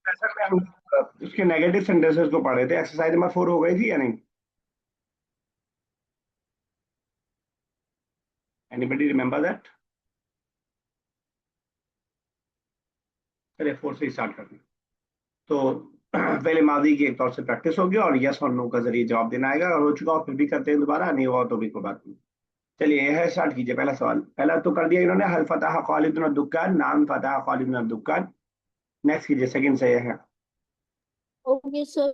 Lesson में हम उसके नेगेटिव सेंटेंसेस को पढ़े थे। एक्सरसाइज नंबर 4 हो गई थी या नहीं? Anybody remember that? चलिए 4 से स्टार्ट करते हैं। तो पहले मादी की एक तौर से प्रैक्टिस होगी और यस और नो का जरिए जवाब देना आएगा। और हो चुका हो फिर भी करते हैं, दोबारा नहीं हुआ तो भी कोई बात नहीं। चलिए यह है, स्टार्ट कीजिए। पहला सवाल, पहला तो कर दिया इन्होंने, हल फतह खालिद दुकान, नाम फतह खालिद दुकान। नेक्स्ट कीजिए, सेकंड से यह है। Okay, so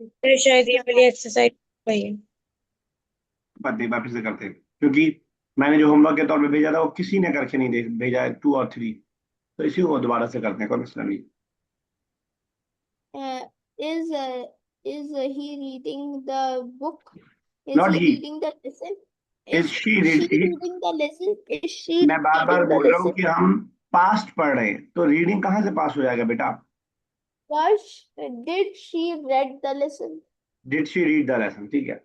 फिर शायद ये वाली एक्सरसाइज वही है। बात नहीं, वापस से करते हैं, क्योंकि मैंने जो होमवर्क के तौर पे भेजा था वो किसी ने करके नहीं भेजा है, 2 और 3। तो इसी को दोबारा से करते हैं, कोई मसला नहीं। Uh, is is he reading the book? Is not he he, reading the lesson? Is Is she she read. reading the lesson? Is she मैं बार बार reading the बोल रहा हूँ lesson? कि हम पास्ट पढ़ रहे हैं, तो रीडिंग कहाँ से पास हो जाएगा बेटा? Was did she read the lesson? Did she read the lesson, ठीक है।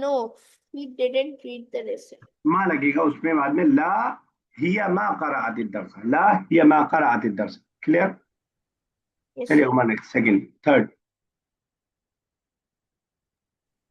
No, he didn't read the lesson. माँ लगेगा उसमें बाद में, ला हिया मा कराअत दर्स, ला हिया मा कराअत दर्स। क्लियर? Yes, चलिए sir. Umar, next, second, third.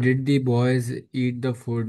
Did the boys eat the food?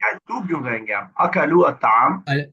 यार तू क्यों कहेंगे आप, अकलू अताम। अ-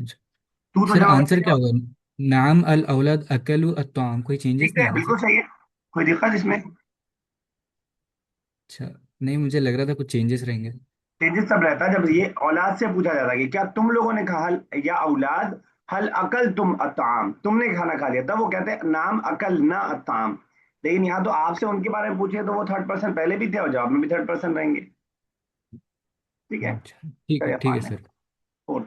अच्छा। तू तो सर जवाब आंसर देगा। क्या होगा? नाम अल औलाद अकलु अत्ताम, कोई चेंजेस ठीक नहीं है, है ना बिल्कुल सर? सही है, कोई दिक्कत इसमें? अच्छा, नहीं मुझे लग रहा था कुछ चेंजेस रहेंगे। चेंजेस तब रहता है जब ये औलाद से पूछा जाता है कि क्या तुम लोगों ने कहा, या औलाद, हल अकल तुम अताम, तुमने खाना खा लिया, तब वो कहते हैं नाम अकल ना अताम। लेकिन यहाँ तो आपसे उनके बारे में पूछे तो वो थर्ड पर्सन पहले भी थे और जवाब में भी थर्ड पर्सन रहेंगे। ठीक है। अच्छा चलिए ठीक है फाइनल, सर। फोर्थ।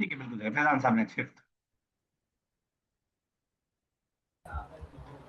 ठीक है, बिल्कुल सही। फैजान साहब नेक्स्ट, फिफ्थ।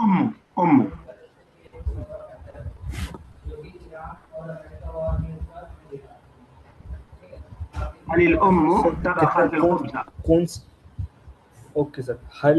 उम्मू, उम्मू। हलिल उम्मू सर कितना तबखत कौन खुब्जा। कौन ओके सर, हल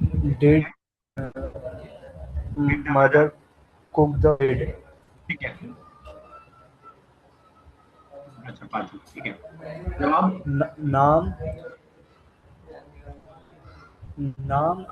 ठीक Did है, did the mother. mother cook the bread? ठीक है, अच्छा पाँच, ठीक है। जवाब। नाम नाम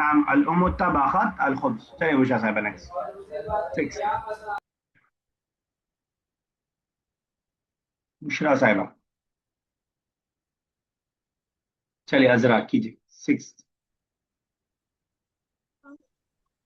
नाम अल उम्मू तबखत अल खुब्ज। चलिए उषा साहब नेक्स्ट, सिक्स। बुशरा साहिबा। चलिए अजरा कीजिए, सिक्स।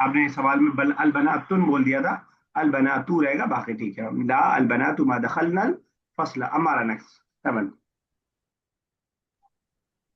आपने सवाल में बल अल बनातुन बोल दिया था, अल बनातु रहेगा, बाकी ठीक है। ला अल बनातु मा दखलना फसला। हमारा next, seven.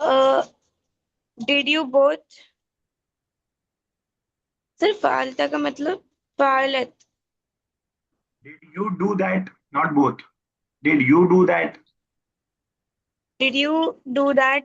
uh, did you both? सिर्फ फालता का मतलब फालत. Did you do that, not both, did you do that? Did you do that?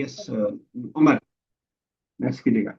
Yes, Umar, next कीजिएगा।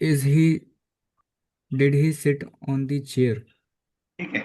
is he did he sit on the chair? ठीक है,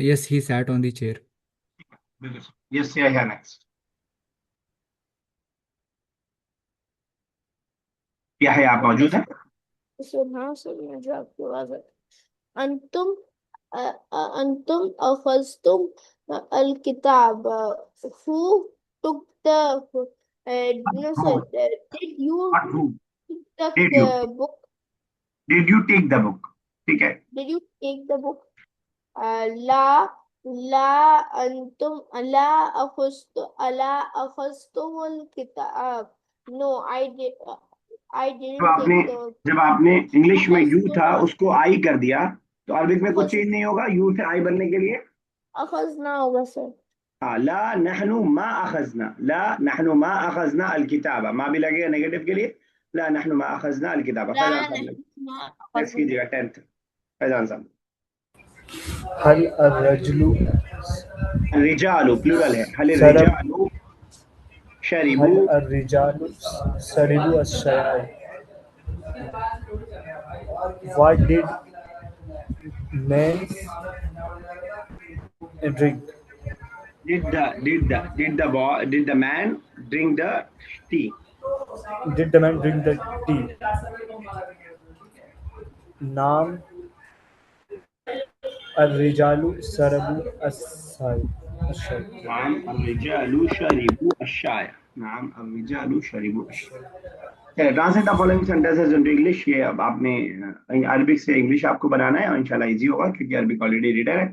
Yes, he sat on the chair. बिल्कुल। Yes या है next, क्या है आप मौजूद है? सुना सुनिए जो आपकी आवाज है। अंतुम अंतुम अखज़तुम अल किताब, who took the no sir, did you Not who, take did the you, book, did you take the book? ठीक है, did you take the book? ला ला अंतुम अला अखज़तुम अल किताब, no I जब didn't आपने take the जब आपने इंग्लिश में यू था अखज़तुम उसको आई कर दिया, तो अरबिक में कुछ अखज़ चेंज नहीं होगा यू से आई बनने के लिए। अखज़ना होगा सर। हाँ, ला नहनु मा अखजना, ला नहनु मा अखजना अल किताबा, मा भी लगेगा नेगेटिव के लिए, ला नहनु मा अखजना अल किताबा। ला फैजान साहब नहनु नेक्स्ट कीजिएगा 10th, फैजान साहब। हल अर्रजुलु रिजालु प्लूरल है, हल सरब रिजालु शरिबू, हल अर्रिजालु सरिबु अश्शराय। What did men drink? did the man drink the tea? Did the man drink the tea? नाम अर्रिजालु सरबु अश्शाय। नाम अर्रिजालु शरिबू अश्शाय, नाम अर्रिजालु शरिबू अश्शाय। चलिए, translate the following sentences into English. ये अब आपने अरबिक से इंग्लिश आपको बनाना है और इंशाल्लाह इजी होगा क्योंकि अरबिक ऑलरेडी रीडर है।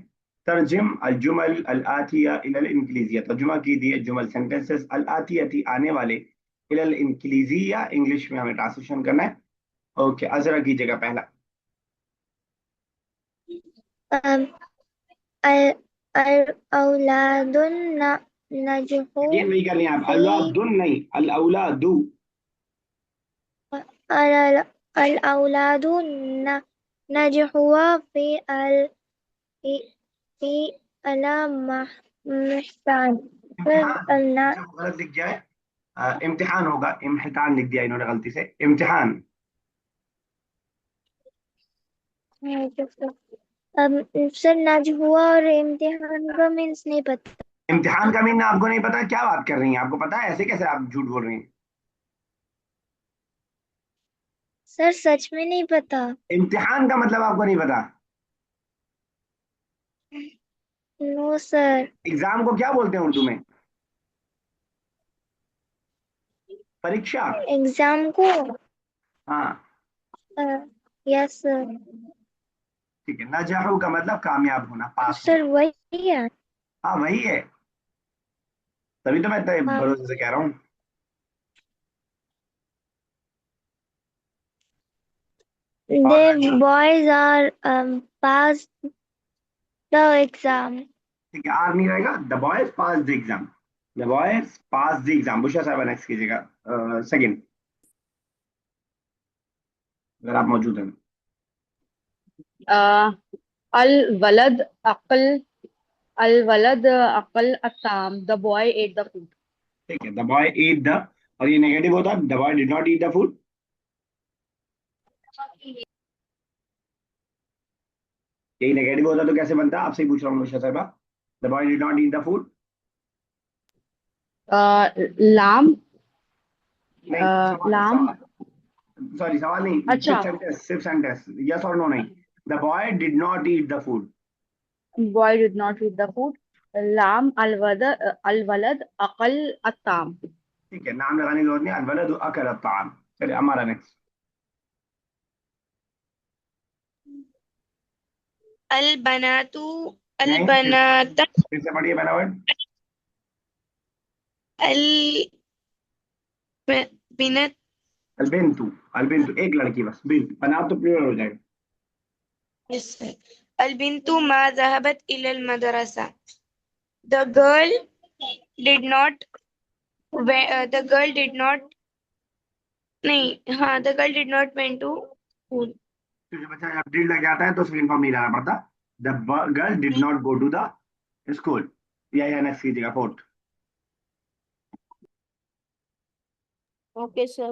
तर्जुम अल जुमल अल आतिया इलल इंग्लिजिया, तर्जुमा कीजिए जुमल सेंटेंसेस अल आतियती आने वाले, इलल इंग्लिजिया इंग्लिश में हमें ट्रांसलेशन करना है। ओके, अजरा कीजिएगा पहला। औलादुन नजहु ये नहीं करनी है आप, औलादुन नहीं, अल औलादु। अल औलादु नजहु फी अल फी अला महसान इम्तिहान गलत लिख जाए, इम्तिहान होगा, इम्तिहान लिख दिया इन्होंने गलती से, इम्तिहान। सर नजहुआ और इम्तिहान का मीन्स नहीं पता। इम्तिहान का मीन आपको नहीं पता? क्या बात कर रही हैं, आपको पता है? ऐसे कैसे आप झूठ बोल रही हैं? सर सच में नहीं पता। इम्तिहान का मतलब आपको नहीं पता? No sir. एग्जाम को क्या बोलते हैं उर्दू में? परीक्षा। एग्जाम को हाँ यस सर। ठीक है, नजहू का मतलब कामयाब होना, पास सर होना। वही है। हाँ वही है, तभी तो मैं इतने हाँ। भरोसे से कह रहा हूँ। The boys are passed the exam. ठीक है, आर नहीं रहेगा, the boys pass the exam, the boys pass the exam. Bushra साहब नेक्स्ट कीजिएगा, सेकंड, अगर आप मौजूद हैं। अल वलद अकल Assam, the boy at the food. ठीक है, द बॉय ईट द, और ये नेगेटिव होता, the boy did not eat the food. यही नेगेटिव होता तो कैसे बनता? आपसे ही पूछ रहा हूँ मुर्शद साहिबा, the boy did not eat the food. लाम नहीं, लाम सॉरी सवाल नहीं, अच्छा, सिर्फ सेंटेंस, यस और नो नहीं। The boy did not eat the food. Boy did not eat the food. लाम अल वलद अकल अताम। ठीक है, नाम लगाने की जरूरत नहीं, अलवलद अकल अत्ताम। चलिए हमारा नेक्स्ट, अल बनातु अल नहीं, बनाता फिर से पढ़िए पहला वर्ड। अल बिनत अलबिंतु, अलबिंतु एक लड़की, बस बिंत बना तो प्लूरल हो जाएगा। अल बिंतु मा ज़हबत इलल मदरसा। The girl did not the girl did not नहीं हाँ the girl did not went to school. तो जो बच्चा जब डिड लग जाता है तो सेकंड फॉर्म नहीं लाना पड़ता। The girl did not go to the school, या नेक्स्ट कीजिएगा फोर्थ। Okay sir.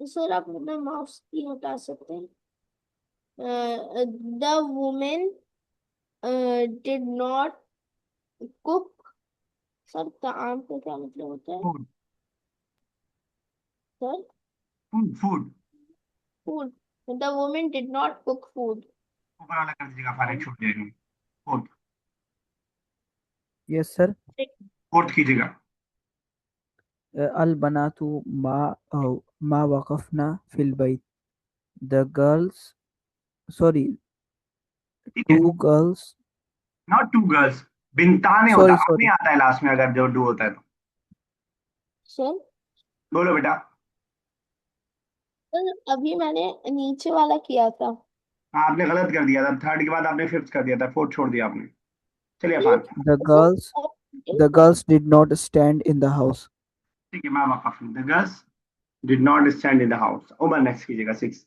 सर आप अपना माउस की हटा सकते हैं। The women did not cook. Sir ताम का क्या मतलब होता है food sir? Food food food. The women did not cook food. ऊपर वाला कर दीजिएगा, फारिग छूट जाएगी। Fourth, yes sir. फोर्थ कीजिएगा। अल बनातु मा वक़फ़ना फिल बैत। द गर्ल्स, सॉरी, ठीक है, two girls, not two girls, बिनताने होता, सॉरी अब नहीं सॉरी आता है लास्ट में अगर जो डू होता है तो। सर बोलो बेटा। सर अभी मैंने नीचे वाला किया था। हाँ, आपने गलत कर दिया था, थर्ड के बाद आपने फिफ्थ कर दिया था, फोर्थ छोड़ दिया आपने। चलिए sir Afan. The girls did not stand in the house. ठीक है, मैं वाकफ हूँ। The girls did not stand in the house. Umar next कीजिएगा, six.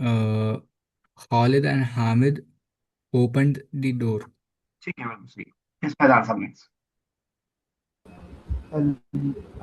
uh, Khalid and Hamid opened the door. ठीक है, बिल्कुल सही। इस पर आंसर नेक्स्ट।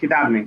किताब में,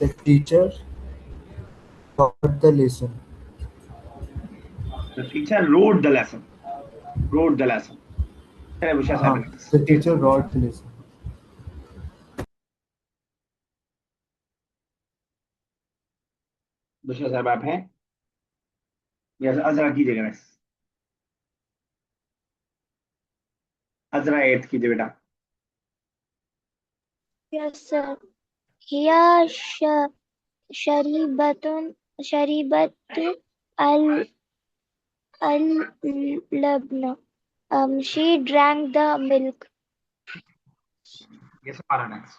The teacher taught the lesson. The teacher wrote the lesson. wrote the lesson. चलिए बुशा हाँ, साहब। the teacher wrote the lesson. बुशा साहब आप हैं? यस, अजरा कीजिएगा नेक्स्ट। अजरा एट कीजिए बेटा। Yes sir. हिया शरीबतुन शरीबत अल अल लबन। She drank the milk. Yes, हमारा नेक्स्ट।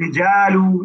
रिजालू।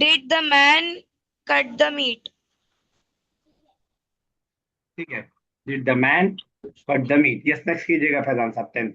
Did the man cut the meat? ठीक है, did the man cut the meat. Yes, next कीजिएगा फैजान साहब, टेंथ।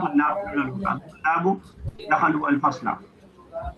तुल्लाब प्लूरल होगा। तुल्लाबु दखलू अल फसला।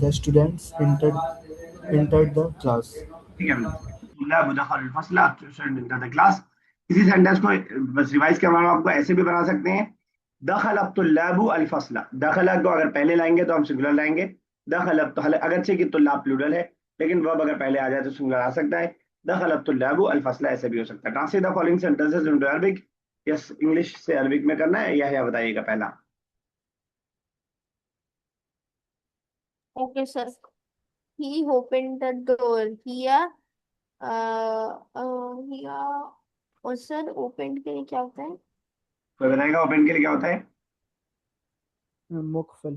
The students entered the class. ठीक है, तुल्लाबु दखलू अल फसला, स्टूडेंट एंटर द क्लास। इसी सेंटेंस को बस रिवाइज करवाना आपको, ऐसे भी बना सकते हैं। दखल अब तुल्लाबु अल फसला। दखला को अगर पहले लाएंगे तो हम सिंगुलर लाएंगे। दखल अब तो अगरचे कि तुल्लाब प्लूरल है, लेकिन वर्ब अगर पहले आ जाए तो सिंगुलर आ सकता है। दखल अब तुल्लाबु अल फसला, ऐसे भी हो सकता है। Translate the following sentences into Arabic. Yes, English से अरबिक में करना है या बताइएगा पहला। Okay sir. He opened the door. हिया और सर ओपन के लिए क्या होता है? कोई बताएगा ओपन के लिए क्या होता है? मुकफल।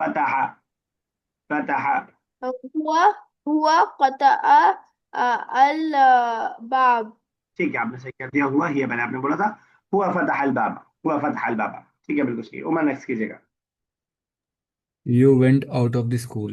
फतह। फतह। हुआ हुआ क़तअ अल बाब। ठीक है, आपने सही कर दिया। हुआ ही मैंने आपने बोला था। हुआ फतह अल बाब, हुआ फतह अल बाब। ठीक है, बिल्कुल सही। उमर नेक्स्ट कीजिएगा। You went out of the school.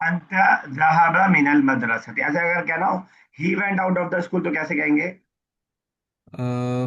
अंत ज़हब मिनल मदरसती। ऐसे अगर कहना हो he went out of the school तो कैसे कहेंगे? uh,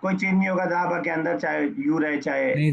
कोई चेंज नहीं होगा ज़हब के अंदर, चाहे यू रहे चाहे। नहीं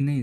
नहीं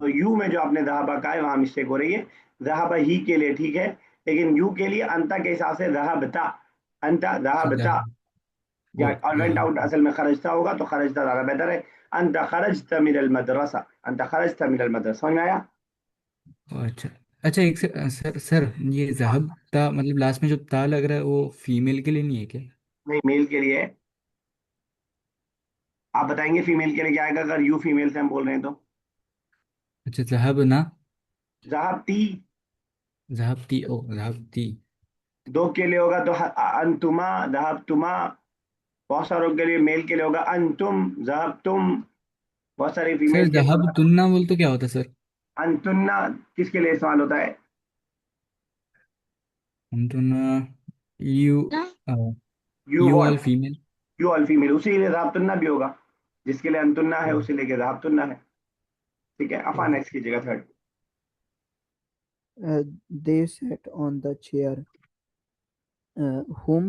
तो यू में जो आपने ज़हब का है वहां मिस्टेक हो रही है। ज़हब ही के लिए ठीक है, लेकिन यू के लिए अंता के हिसाब से ज़हबता, अंता ज़हबता जहब या ओ और वेंट आउट जहब असल में खरजता होगा तो खरजता ज़्यादा बेहतर है। अंत खरजत मिनल मदरसा, अंत खरजत मिनल मदरसा, समझ में आया? अच्छा अच्छा, एक सर सर, ये जहब ता मतलब लास्ट में जो ता लग रहा है वो फीमेल के लिए नहीं है क्या? नहीं, मेल के लिए है। आप बताएंगे फीमेल के लिए क्या आएगा अगर यू फीमेल से हम बोल रहे हैं तो? अच्छा, जहब ना, ज़हाबती। जहबती, ओ जहबती। दो के लिए होगा तो अंतुमा ज़हाबतुमा। बहुत सारों के लिए मेल के लिए होगा अंतुम ज़हाबतुम। बहुत सारे सर फीमेल के लिए जहब होगा तुन्ना बोल तो क्या होता है सर? अंतुन्ना। किसके लिए इस्तेमाल होता है? हम तुन्ना, यू, ना you you all what? Female. You all female, उसी के लिए ज़हाबतुन्ना भी होगा। जिसके लिए अंतुन्ना है उसी लिए ज़हाबतुन्ना है। ठीक है, अफा नेक्स्ट कीजिएगा third. They sat on the chair. Whom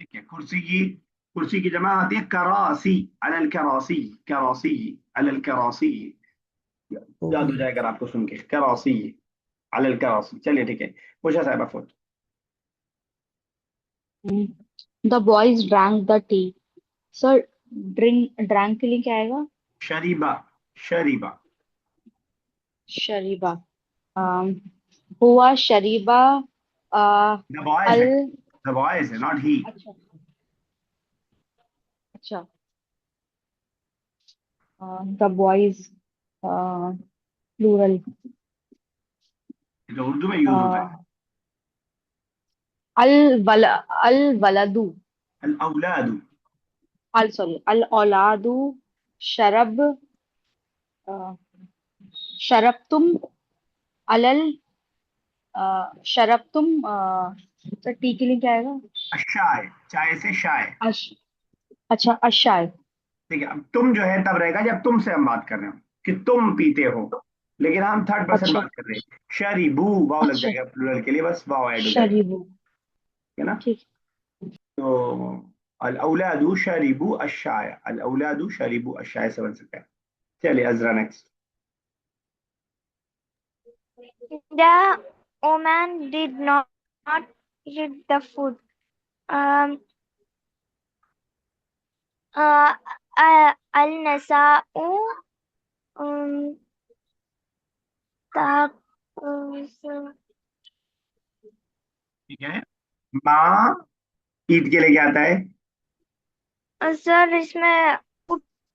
ठीक है, कुर्सी की जमा आती है करासी। अलल करासी, करासी, अलल करासी। याद हो Okay. जाएगा आपको सुन के, करासी, अलल करासी। चलिए ठीक है, पूछा साहब आप। The boys drank the tea. Sir, drank के लिए क्या आएगा? शरीबा, शरीबा। शरीबा। um, हुआ शरीबा द बॉयज अल है, द बॉयज है, नॉट ही। अच्छा अच्छा, द बॉयज प्लूरल, जो उर्दू में यूज होता है। अल वल अल वलदू, अल औलादु। अल सॉरी अल औलादू शरब अ, शरबतुम अलल शरबतुम सर टी के लिए क्या आएगा? अशाय, चाय से शाय। अश अच्छा, अशाय। ठीक है, अब तुम जो है तब रहेगा जब तुमसे हम बात कर रहे हो कि तुम पीते हो, लेकिन हम थर्ड पर्सन अच्छा बात कर रहे हैं। शरीबू, वाव लग अच्छा, जाएगा प्लूरल के लिए, बस वाव ऐड हो जाएगा। शरीबू, है ना? ठीक। तो अल औलादु शरीबू अशाय, अल औलादु शरीबू अशाय से बन सकता है। चलिए अजरा next. The woman did not eat the food. Um, Al-Nasa'u um, ta'khudhu- ठीक है, माँ, ईद के लिए क्या आता है? सर इसमें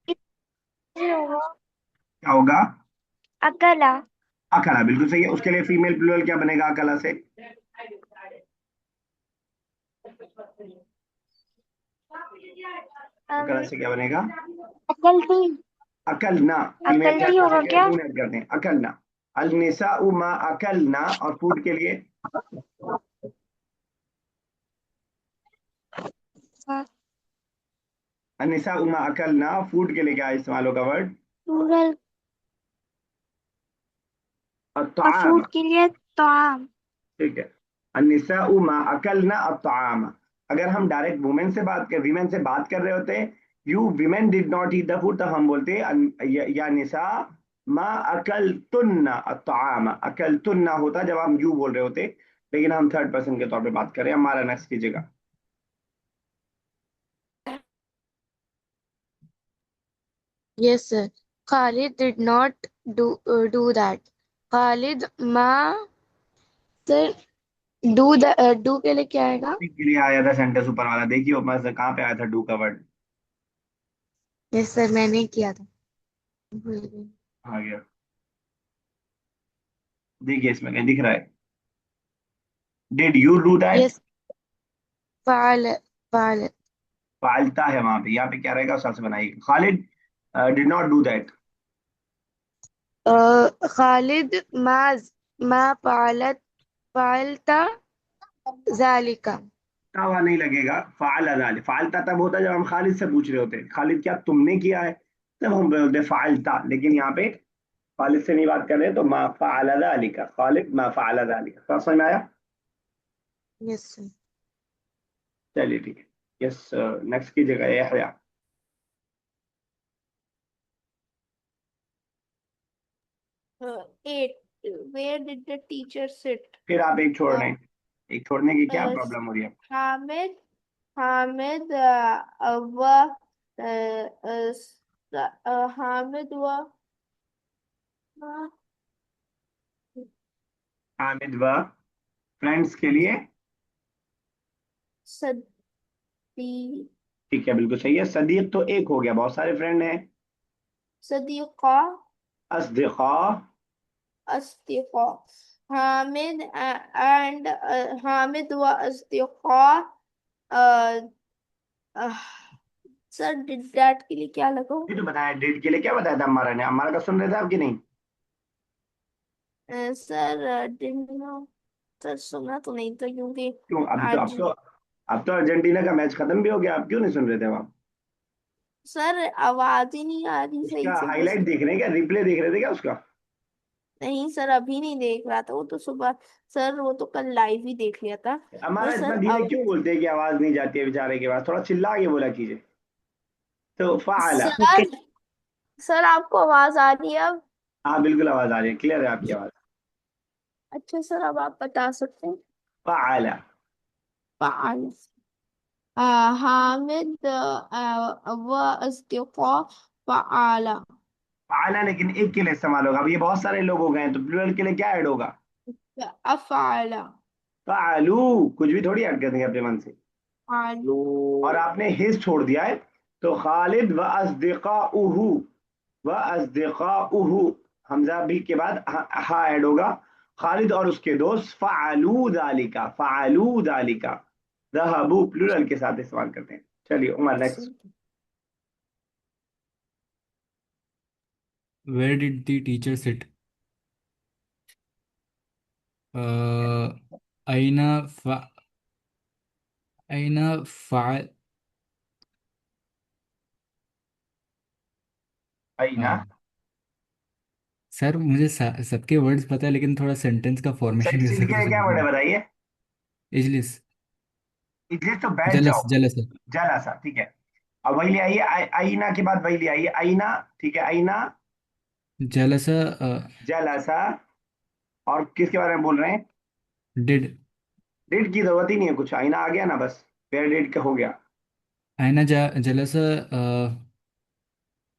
ही होगा क्या होगा? अकेला। अकला, बिल्कुल सही है। उसके लिए फीमेल प्लूरल क्या बनेगा अकला से? अकला से क्या बनेगा? अकल थी। अकल ना। फीमेल अकल थर्ड थी होगा पर्सन के लिए क्या? नून ऐड करते हैं, अकल ना। अल निसाउ मा अकल ना, और फूड के लिए अल निसाउ मा अकल ना, फूड के लिए क्या इस्तेमाल होगा वर्ड? प्लूरल। और अत्ताम। फूड के लिए ताम। ठीक है, अल निसाउ मा अकल ना अत्ताम। अगर हम डायरेक्ट वीमेन से बात कर रहे होते, you women did not eat the food, तब हम बोलते या निसा मा अकल तुन्ना अत्ताम। अकल तुन्ना होता जब हम यू बोल रहे होते, लेकिन हम थर्ड पर्सन के तौर पे बात कर रहे हैं। हमारा नेक्स्ट कीजिएगा। Yes, sir. Khalid did not do that. Khalid ma sir do के लिए क्या आएगा? के लिए आया था सेंटेंस ऊपर वाला, देखिए ऊपर से कहाँ पे आया था डू का वर्ड? यस सर, मैंने किया था। भूल गई। आ गया, देखिए इसमें कहीं दिख रहा है? Did you do that? Yes, फाल फाल फालता है वहां पे, यहाँ पे क्या रहेगा? उस हिसाब से बनाइए। Khalid did not do that. Khalid मा फालत फालता जालिका। तावा नहीं लगेगा, फाल अदाल। फालता तब होता है जब हम खालिद से पूछ रहे होते हैं, खालिद क्या तुमने किया है, तब हम बोलते हैं फालता। लेकिन यहाँ पे खालिद से नहीं बात कर रहे, तो मा फाल अदालिका, खालिद मा फाल अदालिका। तो समझ में आया? Yes sir. चलिए ठीक है, यस नेक्स्ट कीजिएगा यहया। 8. Where did the teacher sit? फिर आप एक छोड़ रहे हैं, एक छोड़ने की क्या uh, प्रॉब्लम हो रही है? Hamid, Hamid, व Hamid व हामिद व फ्रेंड्स के लिए, सदी ठीक है, बिल्कुल सही है। सदीक तो एक हो गया, बहुत सारे फ्रेंड हैं। सदीका अस्दिका, अस्तिका हामिद and हामिद व अस्तिका सर डिड डैट के लिए क्या लगाऊं? ये तो बताया, डेट के लिए क्या बताया था अम्मारा ने? अम्मारा का सुन रहे थे आप कि नहीं? सर डिड सर सुना तो नहीं था क्योंकि क्यों? अभी तो अब आज तो अब तो अर्जेंटीना का मैच खत्म भी हो गया, आप क्यों नहीं सुन रहे थे आप? सर आवाज ही नहीं आ रही सही उसका से बस। हाईलाइट देख रहे हैं क्या? रिप्ले देख रहे थे क्या उसका? नहीं सर अभी नहीं देख रहा था, वो तो सुबह सर वो तो कल लाइव ही देख लिया था। हमारा बस इतना सर धीरे अब क्यों बोलते हैं कि आवाज नहीं जाती है बेचारे के पास? थोड़ा चिल्ला के बोला कीजिए। तो फाला, Okay. सर सर आपको आवाज आ रही है अब? हाँ बिल्कुल आवाज आ रही है, क्लियर है आपकी आवाज। अच्छा सर अब आप बता सकते हैं। फाला, फाल हामिद व अस्तिका फाला फाला लेकिन एक के लिए इस्तेमाल होगा। अब ये बहुत सारे लोग हो गए हैं, तो प्लूरल के लिए क्या ऐड होगा? अफाला फालू, कुछ भी थोड़ी ऐड कर देंगे अपने मन से। आलू और आपने हिज छोड़ दिया है, तो खालिद व अस्दिकाउहु, व अस्दिकाउहु, हमजा भी के बाद हा ऐड होगा। खालिद और उसके दोस्त, फ़अलू ज़ालिका, फ़अलू ज़ालिका। ज़हबू प्लूरल के साथ इस्तेमाल करते हैं। चलिए Umar, next. Where did the teacher sit? अइना फ़ा अइना फ़ाल आई ना, सर मुझे सबके वर्ड्स पता है, लेकिन थोड़ा सेंटेंस का फॉर्मेशन सही कैसे के कर लिए क्या वर्ड सकते है हैं? बताइए? इजलिस, इजलिस तो बैठ जलस जाओ, जलस जला सा, ठीक है। अब वही ले आइए, आईना के बाद वही ले आइए, आईना, ठीक है, आईना जलस जला सा। और किसके बारे में बोल रहे हैं? डिड डेट की जरूरत ही नहीं है कुछ, आईना आ गया ना, बस वेयर डेट का हो गया। अइना जलस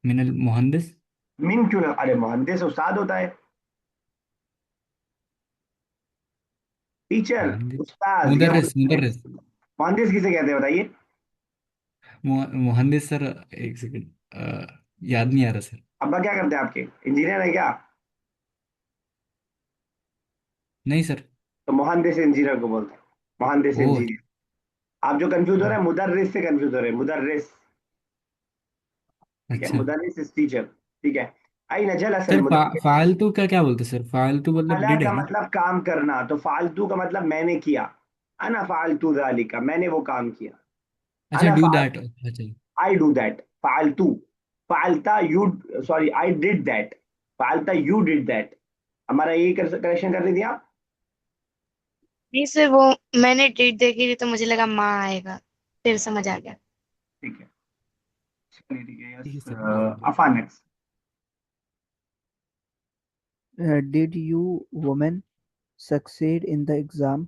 मिनल मुहंदिस मिन क्यों अरे मुहंदिस उस्ताद होता है, टीचर, मुहंदिस उस्ताद या मुदर्रिस मुदर्रिस मुहंदिस किसे कहते हैं बताइए? मुहंदिस सर, एक सेकंड, याद नहीं आ रहा सर। अब्बा क्या करते हैं आपके? इंजीनियर है क्या? नहीं सर। तो मुहंदिस इंजीनियर को बोलते हैं, मुहंदिस ओ इंजीनियर। आप जो कंफ्यूज हो रहे हाँ, हैं, मुदर्रिस से कंफ्यूज हो रहे हैं, मुदर्रिस, ठीक है, अच्छा मुदर्रिस इज टीचर, ठीक है। आई नजल असल सर। मुदर्रिस। फालतू का क्या बोलते सर? फालतू मतलब अला डिड का है ना? मतलब काम करना, तो फालतू का मतलब मैंने किया। अना फालतू जालिका, मैंने वो काम किया। अच्छा, अना डू फाल दैट, अच्छा। आई डू दैट, फालतू, फालता you, sorry I did that, फालता यू डिड दैट। हमारा यही करेक्शन कर रही थी आप? नहीं सर, वो मैंने डेट देखी थी तो मुझे लगा माँ आएगा, फिर समझ आ गया। ठीक है, चलिए ठीक है, ठीक है यस। सर, कोई बात नहीं। Afan next. Did you women succeed in the exam?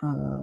uh,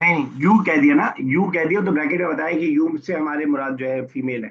नहीं नहीं, यू कह दिया ना, यू कह दिया तो ब्रैकेट में बताया कि यू से हमारे मुराद जो है फीमेल है।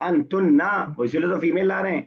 अनतुन ना, इसीलिए तो फीमेल ला रहे हैं।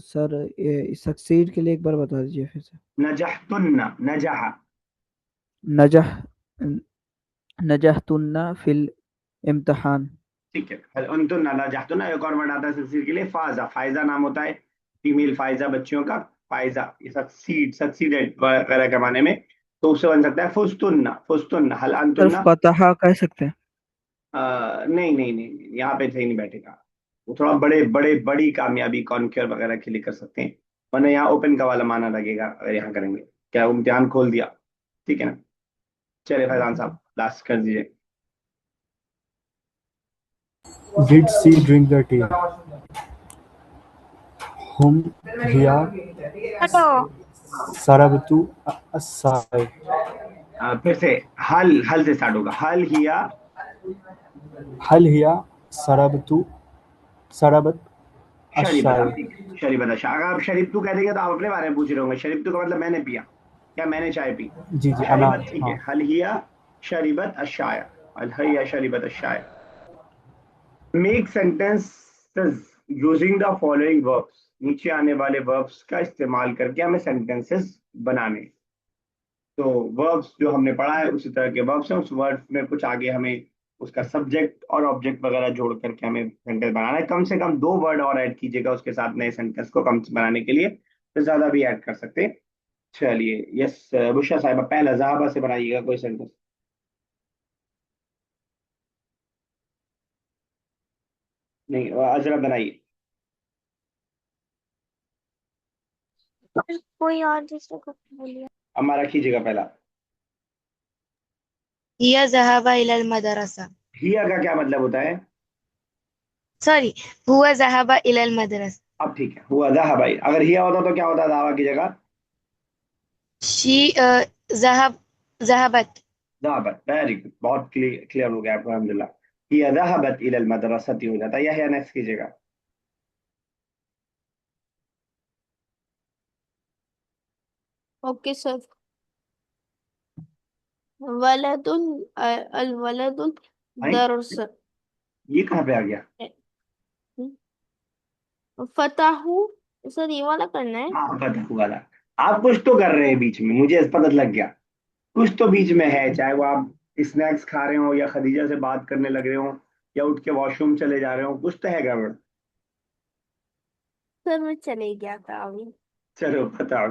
सर सक्सीड के लिए एक बार बता दीजिए फिर से। नजहतुन्ना, नजह, नजह नजहतुन्ना फिल इम्तिहान। ठीक है। हल अनतुन्ना नजहतुन्ना, एक और वर्ड आता है सक्सीड के लिए, फाजा, फायजा नाम होता है फीमेल फायजा बच्चियों का, फायजा, ये सक्सीड, सक्सीडेड वगैरह के माने में। तो उससे बन सकता है फुस्तुन्ना, फुस्तुन्ना, हल सर अंतुन्ना। फतहा कह सकते हैं। नहीं नहीं नहीं नहीं, यहाँ पे सही नहीं बैठेगा। वो थोड़ा बड़े बड़े बड़ी कामयाबी कॉन्क्योर वगैरह के लिए कर सकते हैं, वरना यहाँ ओपन का वाला माना लगेगा अगर यहाँ करेंगे। क्या इम्तिहान खोल दिया, ठीक है ना? चलिए फैजान साहब लास्ट कर दीजिए। Did she drink the tea? Whom Ria हेलो। शरबतु असाई। फिर से हल से स्टार्ट होगा। हल हिया हल हिया शरबतु शरबत शरीबत। अशाई। अब ठीक है, शरीबत अच्छा। अगर आप शरीब तू कह देंगे तो आप अपने बारे में पूछ रहे होंगे। शरीब तू का मतलब मैंने पिया, क्या मैंने चाय पी। जी जी अना। शरीबत ठीक है। हाँ। हल हिया शरीबत अशाया, हल हिया शरीबत अशाया। Make sentences using the following verbs. नीचे आने वाले वर्ब्स का इस्तेमाल करके हमें सेंटेंसेस बनाने। तो वर्ब्स जो हमने पढ़ा है उसी तरह के वर्ब्स हैं। उस वर्ड में कुछ आगे हमें उसका सब्जेक्ट और ऑब्जेक्ट वगैरह जोड़ करके हमें सेंटेंस बनाना है। कम से कम 2 वर्ड और ऐड कीजिएगा उसके साथ नए सेंटेंस को कम बनाने के लिए, तो ज्यादा भी ऐड कर सकते हैं। चलिए यस बुशा साहिबा, पहला जहाबा से बनाइएगा कोई सेंटेंस। नहीं अजरा बनाइए। कोई और दूसरा को बोलिए। हमारा कीजिएगा पहला। हिया ज़हबा इलल मदरसा। हिया का क्या मतलब होता है? सॉरी, हुआ ज़हबा इलल मदरसा। अब ठीक है, हुआ जहाबा। अगर हिया होता तो क्या होता दावा की जगह? शी ज़हब ज़हबत। ज़हाबत। वेरी गुड, बहुत क्लियर हो गया आपको अल्हम्दुलिल्लाह। हिया ज़हबत इलल मदरसती हो जाता है। यह नेक्स्ट कीजिएगा। Okay sir. वलदुल अल वलदुल भाई दरस। ये कहाँ पे आ गया? फताहू। सर ये वाला करना है। हाँ पता हुआ था। आप कुछ तो कर रहे हैं बीच में, मुझे पता लग गया। कुछ तो बीच में है, चाहे वो आप स्नैक्स खा रहे हो या खदीजा से बात करने लग रहे हो या उठ के वॉशरूम चले जा रहे हो, कुछ तो है गड़बड़। सर मैं चले गया था अभी। चलो बताओ,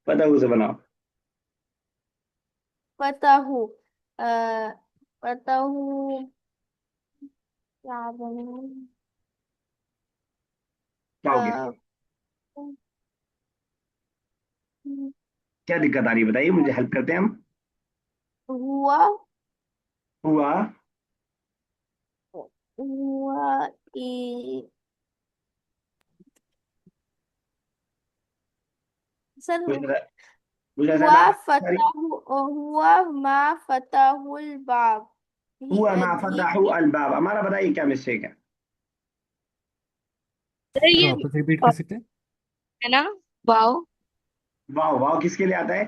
पता से बनाओ। फताहू। अ फताहू क्या बनू। क्या हो गया? अ, क्या दिक्कत आ रही है बताइए, मुझे हेल्प करते हैं हम। हुआ हुआ हुआ ई सर मुझे मुझे ऐसा हुआ बात सारी। फताहू हुआ मा फताहुल बाब। हुआ मा ये फतहू अल बाब, हमारा बताइए क्या मिस्टेक है? सर सर ये वापस रिपीट कर सकते हैं? है ना, वाओ वाह वाह किसके लिए आता है?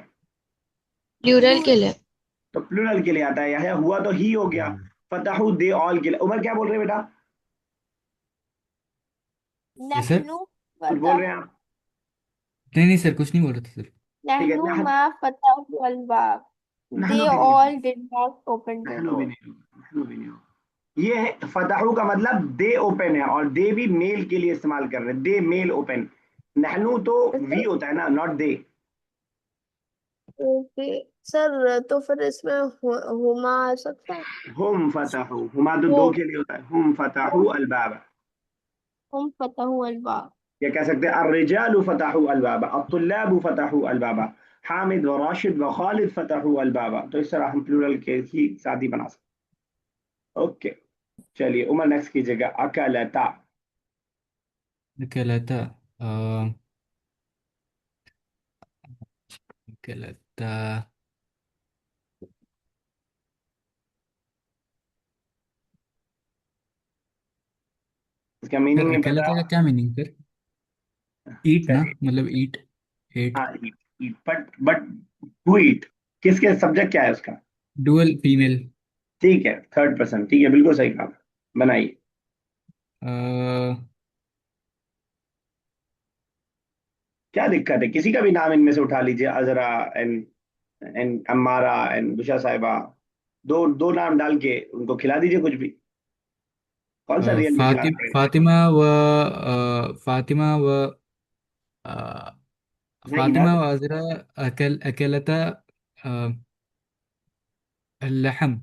प्लूरल के लिए। तो प्लूरल के लिए आता है। यह हुआ तो ही हो गया। फतहू दे ऑल के लिए। उमर क्या बोल रहे हैं बेटा? जी सर। नहनु कुछ बोल फतह रहे हैं आप? नहीं नहीं सर, कुछ नहीं बोल रहे थे सर। ठीक है। नहनु मा फताहुल बाब। They नहनु भी नहीं all होगा। did not open the नहनु भी door. नहीं होगा। नहनु भी नहीं होगा। ये है फतहू का मतलब दे ओपन है, और दे भी मेल के लिए इस्तेमाल कर रहे हैं। दे मेल ओपन। नहनु तो वी होता है ना, नॉट दे। ओके सर, तो फिर इसमें हुमा आ सकता है। हुम फतहू, हुमा तो दो वो के लिए होता है। हुम फतहू अल बाब। हम फतहुल बाब। या कह सकते हैं अर्रिजालु फतहू अल बाब, अत्तुल्लाबु फतहू अल बाब, हामिद व राशिद व खालिद फतहू अल बाब। तो इस तरह हम प्लूरल के ही साथ ही बना सकते हैं। ओके चलिए उमर नेक्स्ट कीजिएगा। अकलता। कहलाता कहलाता इसका मीनिंग सर नहीं पता? कहलाता का क्या मीनिंग सर? ईट ना, चलिए। मतलब ईट। एट। हाँ ईट। ईट बट हु ईट, किसके सब्जेक्ट क्या है उसका? Dual female. ठीक है, थर्ड पर्सन। ठीक है, बिल्कुल सही कहा। बनाइए। क्या दिक्कत है? किसी का भी नाम इनमें से उठा लीजिए। अजरा एंड एंड अम्मारा एंड बुशा साहिबा। दो दो नाम डाल के उनको खिला दीजिए कुछ भी। कौन सा रियल में खिलाना पड़ेगा? फातिमा व फातिमा व अ, नहीं ना। फातिमा व अजरा अकेलता लहम।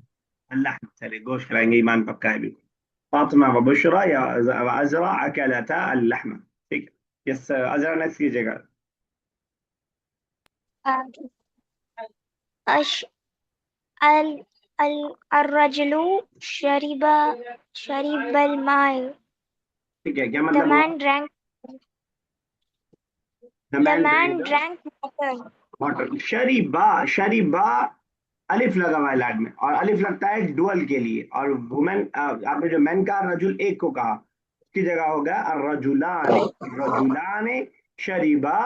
अल्लाह, चलिए गोश्त खिलाएंगे, ईमान पक्का है बिल्कुल। फातिमा व बुशरा या अजरा अकलता अल्लहम। ठीक है यस। अजरा नेक्स्ट कीजिएगा। अश अल अल अर्रजुलु शरिबा शरिबल माय। ठीक है, क्या द मतलब हुआ? Man drank the The man man drank water. Water. शरीबा, शरीबा अलिफ लगा हुआ है लैड में, और अलिफ लगता है डुअल के लिए, और वुमेन आपने जो मैन कहा, रजुल एक को कहा, उसकी जगह होगा रजुलान। रजुलान शरीबा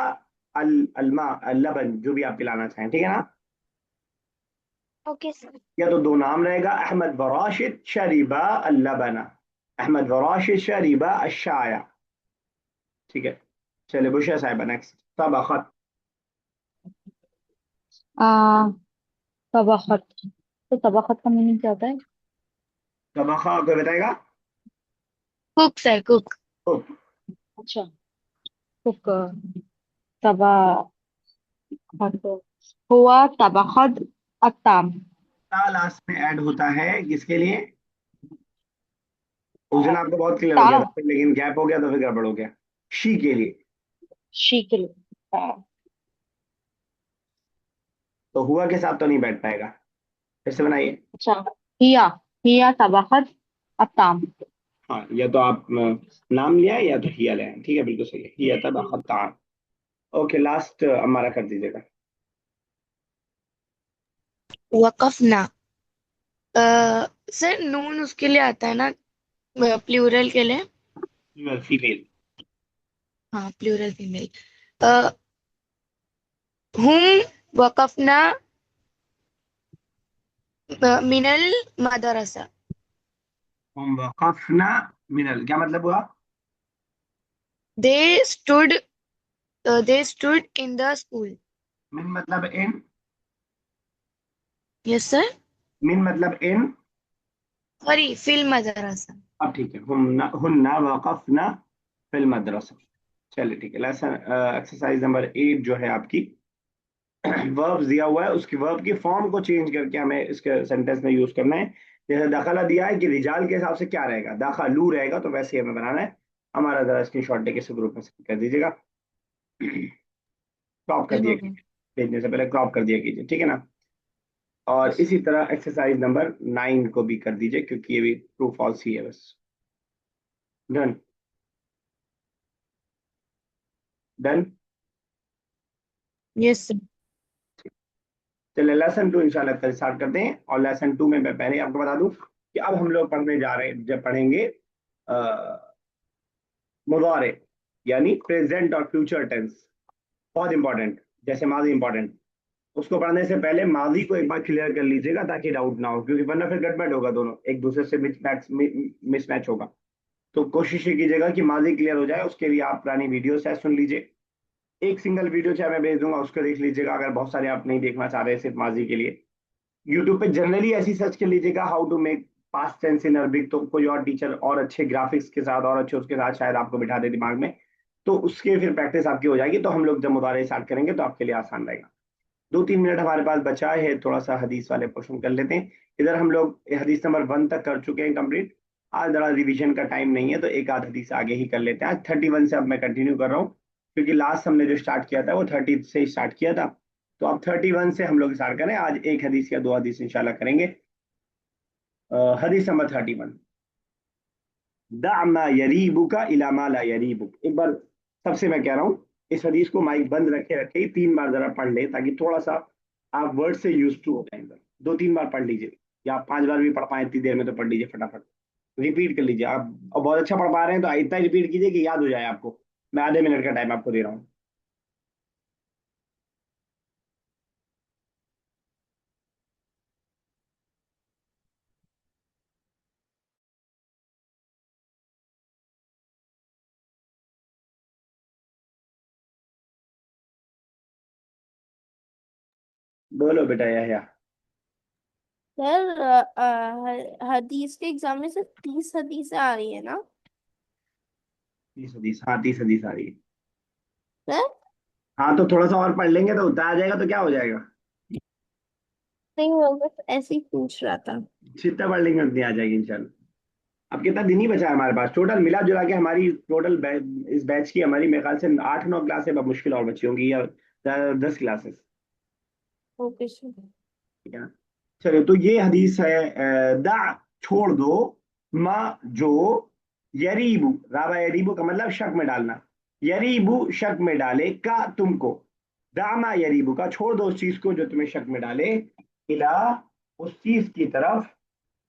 अलमा लबन, जो भी आप पिलाना चाहें, ठीक है ना। Okay sir. या तो दो नाम रहेगा, अहमद व राशिद शरीबा अल्लबना, अहमद व राशिद शरीबा अशाया, ठीक है। चलिए बुशा साहिबा नेक्स्ट। सबखत, आ, तबखत। तो तबखत का मीनिंग क्या होता है? सबखा कोई बताएगा? Cook, sir, cook. तो अच्छा, कुक। तबखत हुआ तबखत अत्ताम। ता लास्ट में ऐड होता है किसके लिए? उस दिन आपको बहुत क्लियर हो ता गया था, लेकिन गैप हो गया तो फिर गड़बड़ हो गया। शी के लिए। शी के लिए। तो हुआ के साथ तो नहीं बैठ पाएगा, फिर से बनाइए। अच्छा, हिया। हिया तबखत अत्ताम। हाँ, या तो आप नाम लिया है या तो हिया ले आए, ठीक है, बिल्कुल सही है, हिया तब खत्तान। ओके, लास्ट हमारा कर दीजिएगा। वकफना। सर नून उसके लिए आता है ना, प्लूरल के लिए। फीमेल। हाँ, प्लूरल फीमेल। हुम वकफना मिनल मदरसा। हम वक़फ़ना मिनल, क्या मतलब हुआ? They stood, they stood in the school. मिन मतलब इन, Yes, sir. मिन मतलब इन। Sorry, fil madrasa. अब ठीक है, हुन्ना वक़फ़ना फिल मदरसा। चलिए ठीक है, लेसन एक्सरसाइज नंबर 8 जो है आपकी, वर्ब दिया हुआ है, उसकी वर्ब की फॉर्म को चेंज करके हमें इसके सेंटेंस में यूज करना है। जैसे दखला दिया है कि रिजाल के हिसाब से क्या रहेगा, दखलू रहेगा, तो वैसे ही हमें बनाना है। हमारा जरा स्क्रीनशॉट लेके इस ग्रुप में send कर दीजिएगा। क्रॉप कर दिया कीजिए, भेजने से पहले क्रॉप कर दिया कीजिए, ठीक है ना। और इसी तरह एक्सरसाइज नंबर 9 को भी कर दीजिए, क्योंकि ये भी ट्रू फॉल्स ही है बस। Done, done. Yes, sir. चलिए लेसन 2 इंशाल्लाह कल स्टार्ट करते हैं। और लेसन 2 में मैं पहले ही आपको बता दूं कि अब हम लोग पढ़ने जा रहे हैं, जब पढ़ेंगे मुजारे, यानी प्रेजेंट और फ्यूचर टेंस, बहुत इंपॉर्टेंट। जैसे माजी इंपॉर्टेंट, उसको पढ़ने से पहले माजी को एक बार क्लियर कर लीजिएगा, ताकि डाउट ना हो, क्योंकि वरना फिर गड़बड़ होगा, दोनों एक दूसरे से मिसमैच होगा। तो कोशिश ये कीजिएगा कि माजी क्लियर हो जाए। उसके लिए आप पुरानी वीडियो से सुन लीजिए, एक सिंगल वीडियो चाहे मैं भेज दूंगा, उसको देख लीजिएगा, अगर बहुत सारे आप नहीं देखना चाह रहे सिर्फ माजी के लिए। यूट्यूब पे जनरली ऐसी सर्च कर लीजिएगा, how to make past tense in Arabic, तो कोई और टीचर और अच्छे ग्राफिक्स के साथ और अच्छे उसके साथ शायद आपको बिठा दे दिमाग में, तो उसके फिर प्रैक्टिस आपकी हो जाएगी। तो हम लोग जब मुदारे स्टार्ट करेंगे तो आपके लिए आसान रहेगा। 2-3 मिनट हमारे पास बचा है, थोड़ा सा हदीस वाले पोर्शन कर लेते हैं। इधर हम लोग हदीस नंबर 1 तक कर चुके हैं कंप्लीट। आज जरा रिवीजन का टाइम नहीं है, तो एक आध हदीस आगे ही कर लेते हैं। आज 31 से अब मैं कंटिन्यू कर रहा हूँ, क्योंकि लास्ट हमने जो स्टार्ट किया था वो 30 से स्टार्ट किया था। तो अब 31 से हम लोग स्टार्ट करें। आज एक हदीस या दो हदीस इंशाल्लाह करेंगे। हदीस नंबर 31, दा मा यरीबुका इला मा ला यरीबुक। एक बार सबसे मैं कह रहा हूँ, इस हदीस को माइक बंद रखे रखे ही 3 बार जरा पढ़ ले, ताकि थोड़ा सा आप वर्ड से यूज टू हो जाएंगे। 2-3 बार पढ़ लीजिए, या आप 5 बार भी पढ़ पाए इतनी देर में, तो पढ़ लीजिए फटाफट, रिपीट कर लीजिए। आप और बहुत अच्छा पढ़ पा रहे हैं तो इतना रिपीट कीजिए कि याद हो जाए आपको। मैं आधे मिनट का टाइम आपको दे रहा हूँ। बोलो बेटा या। सर हदीस के एग्जाम में सिर्फ 30 हदीसें आ रही है ना 30 हदीस, हाँ 30 हदीस आ रही है। सर? हाँ, तो थोड़ा सा और पढ़ लेंगे तो उतना आ जाएगा, तो क्या हो जाएगा, नहीं, वो बस ऐसे ही पूछ रहा था। जितना पढ़ लेंगे उतनी आ जाएगी इंशाल्लाह। अब कितना दिन ही बचा है हमारे पास, टोटल मिला जुला के हमारी टोटल इस बैच की हमारी मेरे ख्याल से 8-9 क्लासें मुश्किल और बची होंगी, या 10 क्लासेस, ओके सर। ठीक है ना। चलिए, तो ये हदीस है, दा छोड़ दो, मा जो, यरीबू, राबा यरीबू का मतलब शक में डालना, यरीबू शक में डाले, का तुमको, दामा यरीबू का छोड़ दो उस चीज को जो तुम्हें शक में डाले, इला उस चीज की तरफ,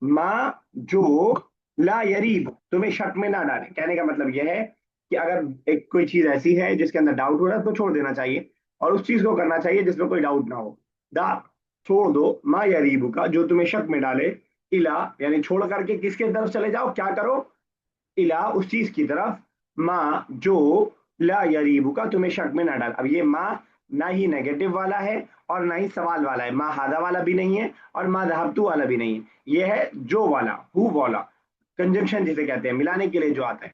माँ जो ला यरीब तुम्हें शक में ना डाले। कहने का मतलब यह है कि अगर एक कोई चीज ऐसी है जिसके अंदर डाउट हो रहा है तो छोड़ देना चाहिए, और उस चीज को करना चाहिए जिसमें कोई डाउट ना हो। दा छोड़ दो, माँ यरीब का जो तुम्हें शक में डाले, इला यानी छोड़ करके किसके तरफ चले जाओ, क्या करो, इला उस चीज की तरफ, माँ जो ला यरीबू का तुम्हें शक में ना डाल। अब ये माँ ना ही नेगेटिव वाला है और ना ही सवाल वाला है, माँ हादा वाला भी नहीं है और माँ दहबतू वाला भी नहीं है, ये है जो वाला, हु वाला, कंजंक्शन जिसे कहते हैं, मिलाने के लिए जो आता है।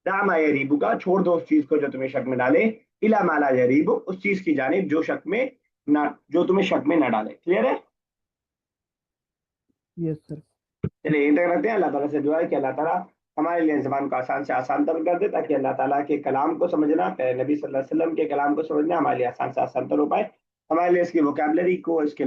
दामा यरीबू का छोड़ दो उस चीज को जो तुम्हें शक में डाले, इला माला यरीबू उस चीज की जानिब जो शक में ना, जो तुम्हें शक में ना डाले। क्लियर है? Yes sir. चलिए यहीं तक रखते हैं। अल्लाह ताला से दुआ है कि अल्लाह ताला हमारे लिए ज़बान को आसान से आसान तर कर दे, ताकि अल्लाह ताला के कलाम को समझना, प्यारे नबी सल्लल्लाहु अलैहि वसल्लम के कलाम को समझना हमारे लिए आसान से आसान तर हो पाए, हमारे लिए इसकी वोकैबलरी को, इसके